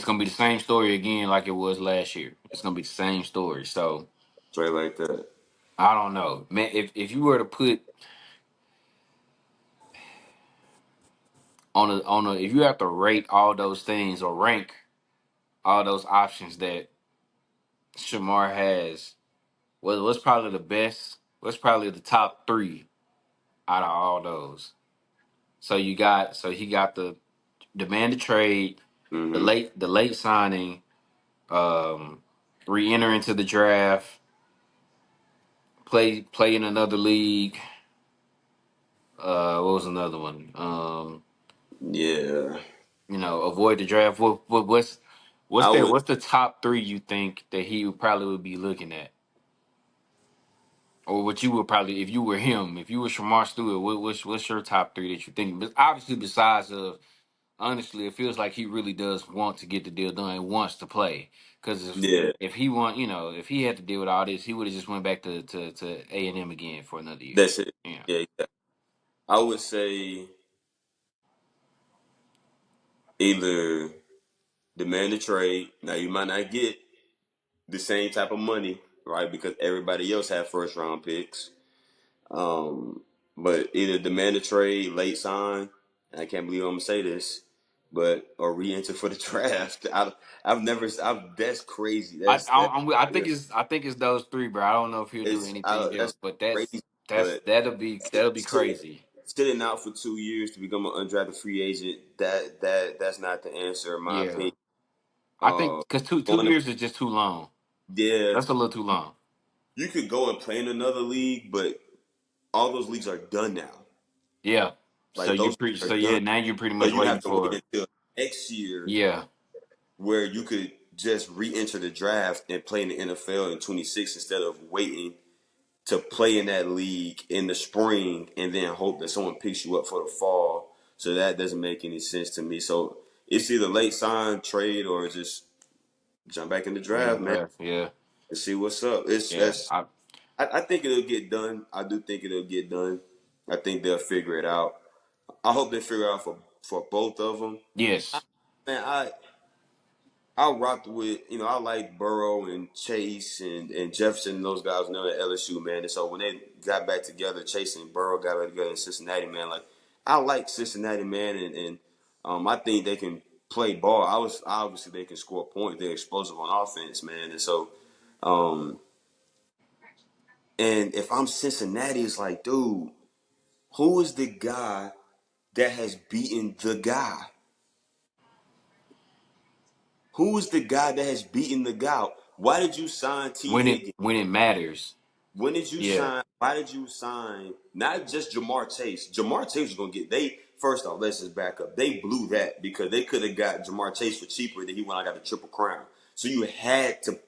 gonna be the same story again like it was last year. It's gonna be the same story. So Straight like that. I don't know, man. If you were to put if you have to rate all those things or rank all those options that Shamar has, what's probably the best? What's probably the top three out of all those? So he got the demand to trade, Mm-hmm. the late signing, um, re-enter into the draft, play in another league. What was another one? Yeah. You know, avoid the draft. What's I that? would. What's the top three you think that he would probably would be looking at, or what you would probably if you were him, if you were Shemar Stewart, what's your top three that you think? But obviously, besides of honestly, it feels like he really does want to get the deal done and wants to play. Because Yeah. if he want, you know, if he had to deal with all this, he would have just went back to A&M again for another year. That's it. Yeah. Yeah. I would say either demand a trade. Now you might not get the same type of money, right? Because everybody else had first round picks. Um, but either demand a trade, late sign. And I can't believe I'm gonna say this, but or re-enter for the draft. That's crazy. I think it's those three, bro. I don't know if he'll do anything else, That's but crazy. But that'll be sitting, crazy. sitting out for 2 years to become an undrafted free agent, that's not the answer in my Yeah, opinion. I think Uh, because two going to, years is just too long. yeah, That's a little too long. you could go and play in another league, but all those leagues are done now. Yeah. Like those leagues So are done. yeah, now you're pretty So much you waiting have to wait for until next year yeah. where you could just re-enter the draft and play in the NFL in 26 instead of waiting to play in that league in the spring and then hope that someone picks you up for the fall. So that doesn't make any sense to me. So it's either late sign, trade, or just jump back in the Wait in draft, the man, draft. Yeah. and see what's up. It's Yeah. that's I think it'll get done. I do think it'll get done. I think they'll figure it out. I hope they figure it out for both of them. Yes. Man, I rocked with, I like Burrow and Chase and Jefferson and those guys now at LSU, man. And so when they got back together, Chase and Burrow got back together in Cincinnati, man. Like I like Cincinnati, man, and I think they can play ball. Obviously they can score points. They're explosive on offense, man. And so, um, and if I'm Cincinnati, it's like, dude, who is the guy that has beaten the guy? Who is the guy that has beaten the guy? Why did you sign T. Higgins? When it matters. When did you Yeah. sign? Why did you sign not just Jamar Chase? Jamar Chase was gonna get they first off, let's just back up. They blew that because they could have got Jamar Chase for cheaper than he went. I got the triple crown. So you had to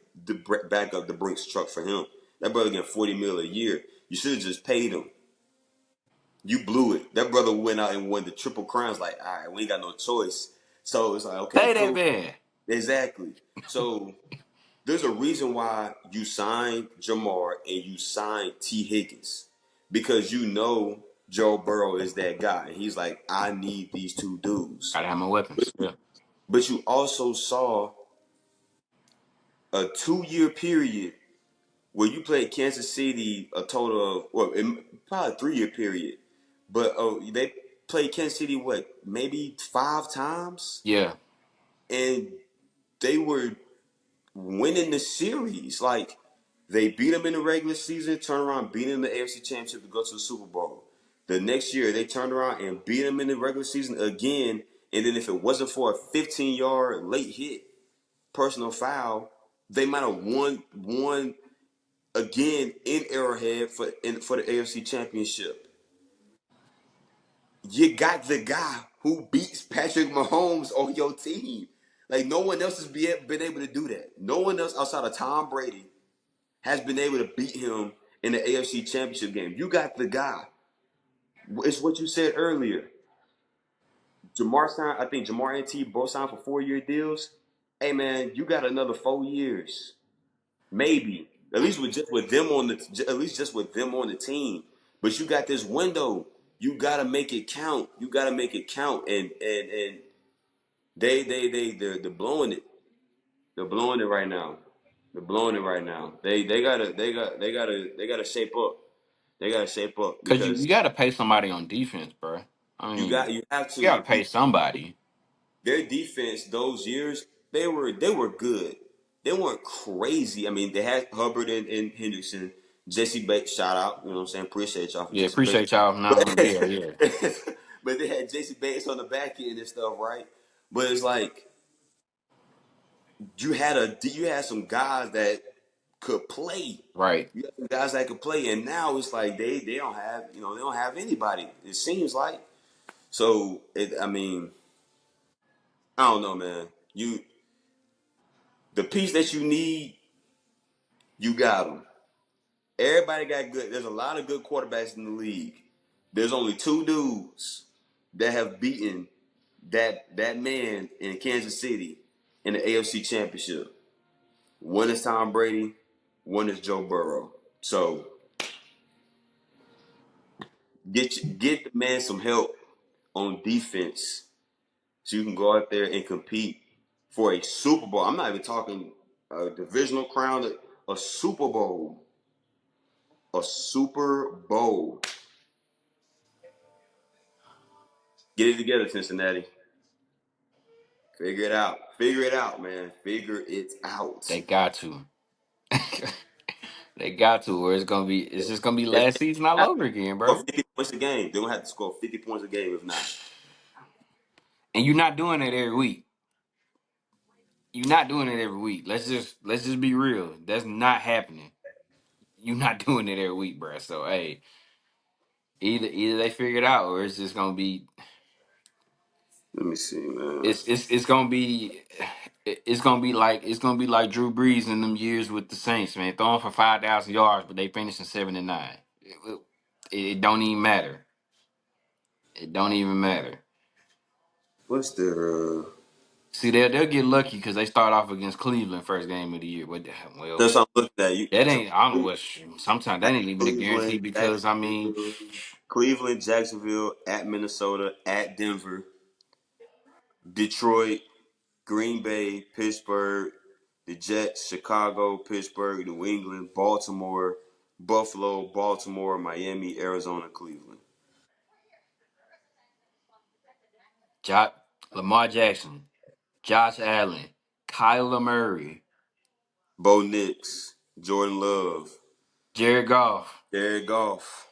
back up the Brinks truck for him. That brother getting 40 mil a year. You should have just paid him. You blew it. That brother went out and won the triple crowns. Like, all right, we ain't got no choice. So it's like, okay, Pay that cool. man. Exactly. So there's a reason why you signed Jamar and you signed T. Higgins because you know Joe Burrow is that guy. And he's like, I need these two dudes. Gotta have my weapons. Yeah. But you also saw a 2 year period where you played Kansas City a total of, probably a 3 year period. But they played Kansas City, what, maybe 5 times? Yeah. And they were winning the series. Like they beat them in the regular season, turn around, beat them in the AFC Championship to go to the Super Bowl. The next year they turned around and beat them in the regular season again. And then if it wasn't for a 15-yard late hit personal foul, they might have won again in Arrowhead for the AFC Championship. You got the guy who beats Patrick Mahomes on your team. Like no one else has been able to do that. No one else outside of Tom Brady has been able to beat him in the AFC Championship game. You got the guy. It's what you said earlier. I think Jamar and T both signed for 4 year deals. Hey man, you got another 4 years, maybe. At least with them on the team. But you got this window. You gotta make it count. You gotta make it count. And they're blowing it. They're blowing it right now. They're blowing it right now. They gotta shape up. They gotta shape up Cause because you gotta pay somebody on defense, bro. I mean, you have you gotta to. pay somebody. Their defense those years they were good. They weren't crazy. I mean, they had Hubbard and Henderson, Jesse Bates. Shout out, you know what I'm saying? Appreciate y'all for Yeah, Jesse Bates. appreciate y'all for not But, on. Yeah, yeah. but they had Jesse Bates on the back end and stuff, right? But it's like you had some guys that could play. Right. You got some guys that could play, and now it's like they don't have anybody. It seems like so. I mean, I don't know, man. The piece that you need, you got them. Everybody got good. There's a lot of good quarterbacks in the league. There's only two dudes that have beaten that man in Kansas City in the AFC Championship. One is Tom Brady. One is Joe Burrow. So Get the man some help on defense so you can go out there and compete for a Super Bowl. I'm not even talking a divisional crown, a Super Bowl. A Super Bowl. Get it together, Cincinnati. Figure it out. Figure it out, man. Figure it out. They got to. They got to, or it's just gonna be If last they season all have to over again, score bro. 50 points a game, they're gonna have to score 50 points a game if not. And you're not doing it every week. You're not doing it every week. Let's just be real. That's not happening. You're not doing it every week, bro. So hey, either they figure it out, or it's just gonna be Let me see, man. it's gonna be it's gonna be like Drew Brees in them years with the Saints, man, throwing for 5,000 yards, but they finishing 7-9. It don't even matter. It don't even matter. What's their See, they'll get lucky because they start off against Cleveland first game of the year, but well, that's what I'm looking at. that ain't I don't know what. Sometimes that At ain't even a guarantee Cleveland, because I mean, Jacksonville, Cleveland, Jacksonville, at Minnesota, at Denver, Detroit, Green Bay, Pittsburgh, the Jets, Chicago, Pittsburgh, New England, Baltimore, Buffalo, Baltimore, Miami, Arizona, Cleveland. Jo- Lamar Jackson, Josh Allen, Kyler Murray, Bo Nix, Jordan Love, Jared Goff. Jared Goff.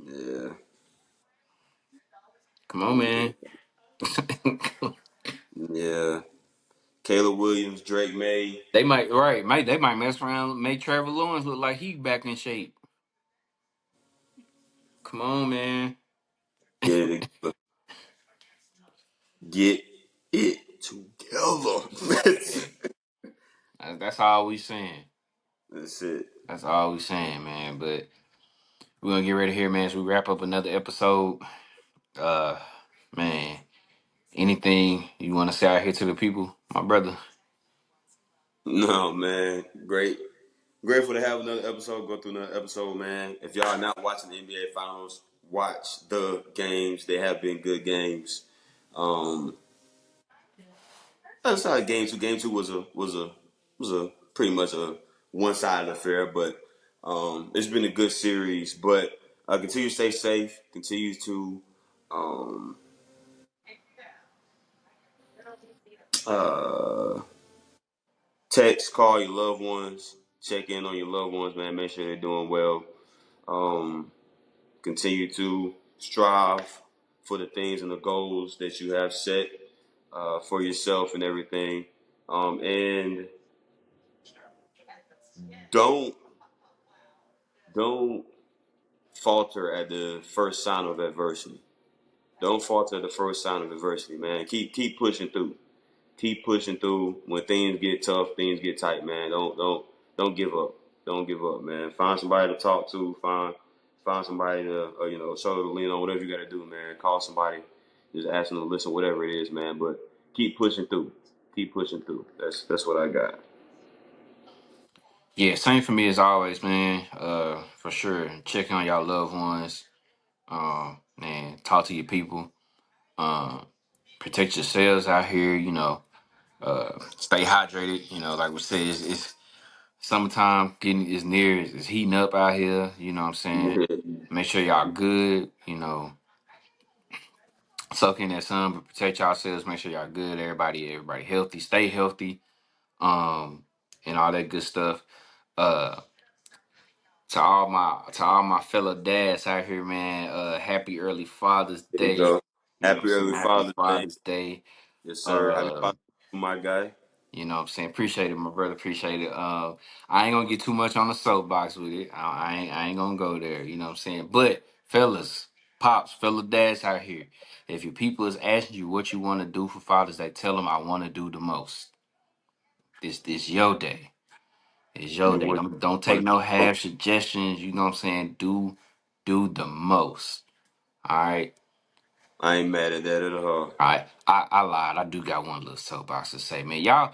Yeah, Come on, man. yeah. Caleb Williams, Drake May. They might right, might they might mess around, make Trevor Lawrence look like he back in shape. Come on, man. Get it together. Get it together. That's all we saying. That's it. That's all we saying, man. But we're gonna get ready here, man. As we wrap up another episode. Uh, man, anything you want to say out here to the people, my brother? No, man. Great. Grateful to have another episode, go through another episode, man. If y'all are not watching the NBA Finals, watch the games. They have been good games. Um, that's how game two was a pretty much a one sided affair, but it's been a good series. But continue to stay safe. Continue to um, uh, text, call your loved ones, check in on your loved ones, man. Make sure they're doing well. Um, Continue to strive for the things and the goals that you have set for yourself and everything. And don't don't falter at the first sign of adversity. Don't falter at the first sign of adversity, man. Keep pushing through. Keep pushing through. When things get tough, things get tight, man. Don't give up. Don't give up, man. Find somebody to talk to. Find somebody to shoulder to lean on. Whatever you got to do, man. Call somebody. Just ask them to listen. Whatever it is, man. But keep pushing through. Keep pushing through. That's what I got. Yeah, same for me as always, man. For sure. Check on y'all loved ones. Man, talk to your people. Um, protect yourselves out here. Stay hydrated. Like we said, it's summertime getting is near. It's heating up out here. You know what I'm saying? Make sure y'all good. Soak in that sun, but protect yourselves. Make sure y'all good. Everybody healthy. Stay healthy. And all that good stuff. Uh, to all my fellow dads out here, man. Happy early Father's There you Day. go. You know what I'm Happy saying? early Happy Father's Day. Father's Day. Yes, sir. Happy Uh, Father's Day, my guy. you know what I'm saying? Appreciate it, my brother. Appreciate it. I ain't gonna get too much on the soapbox with it. I ain't gonna go there. You know what I'm saying? But fellas, pops, fellow dads out here, if your people is asking you what you want to do for Father's Day, tell them I want to do the most. This your day. It's your You day. want Don't take to no half suggestions. You know what I'm saying? Do the most. All right. I ain't mad at that at all. All right. I lied. I do got one little soapbox to say, man. Y'all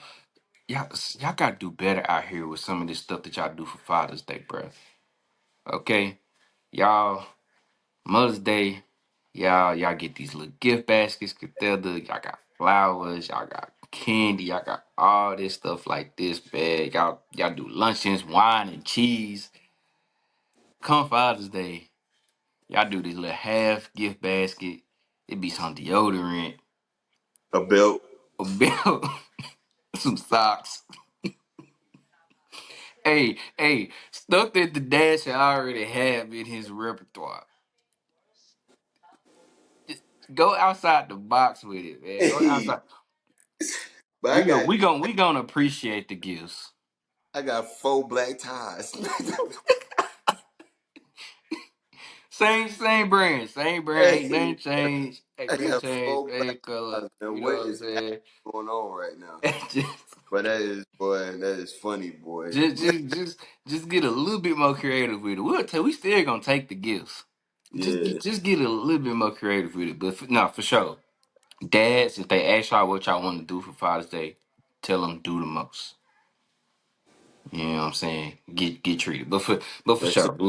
gotta do better out here with some of this stuff that y'all do for Father's Day, bro. Okay? y'all Mother's Day, y'all get these little gift baskets together. Y'all got flowers, y'all got candy, y'all got all this stuff like this, man. Y'all do luncheons, wine and cheese. Come Father's Day, y'all do this little half gift basket. It be some deodorant, A belt. a belt, some socks. Hey, stuff that the dad should already have in his repertoire. Just go outside the box with it, man. Go Hey, outside. but We gonna appreciate the gifts. I got 4 black ties. Same brand, same brand. Ain't Hey, nothing changed. I Ain't nothing got changed. 4 black Same color. ties, man. You know What what I'm is saying? going on right now? just, But that is, boy, that is funny, boy. just, just, just, just get a little bit more creative with it. We'll tell. We still gonna take the gifts. Yeah, Just get a little bit more creative with it. But no, for sure. Dads, if they ask y'all what y'all want to do for Father's Day, tell them do the most. You know what I'm saying? Get treated. But for that's it. sure,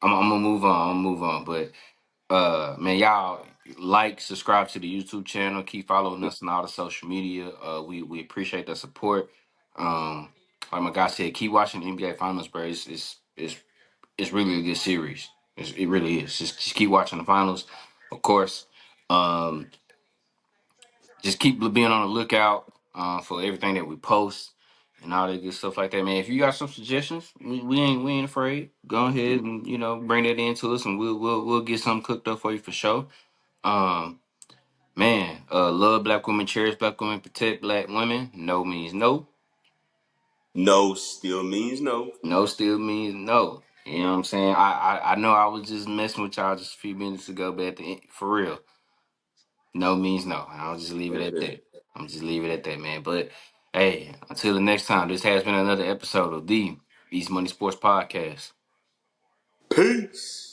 I'm gonna move on. I'm gonna move on. But man, y'all like, subscribe to the YouTube channel, keep following us on all the social media. We appreciate the support. Um, like my guy said, keep watching the NBA Finals, bro. It's really a good series. It really is. Just keep watching the finals, of course. Um, just keep being on the lookout for everything that we post and all that good stuff like that, man. If you got some suggestions, we ain't afraid. Go ahead and bring that into us, and we'll get something cooked up for you for sure. Um, Man, love black women, cherish black women, protect black women. No means no. No still means no. No still means no. You know what I'm saying? I know I was just messing with y'all just a few minutes ago, but at the end, for real, no means no. I'll just leave it That's at it. that. I'm just leave it at that, man. But hey, until the next time, this has been another episode of the East Money Sports Podcast. Peace.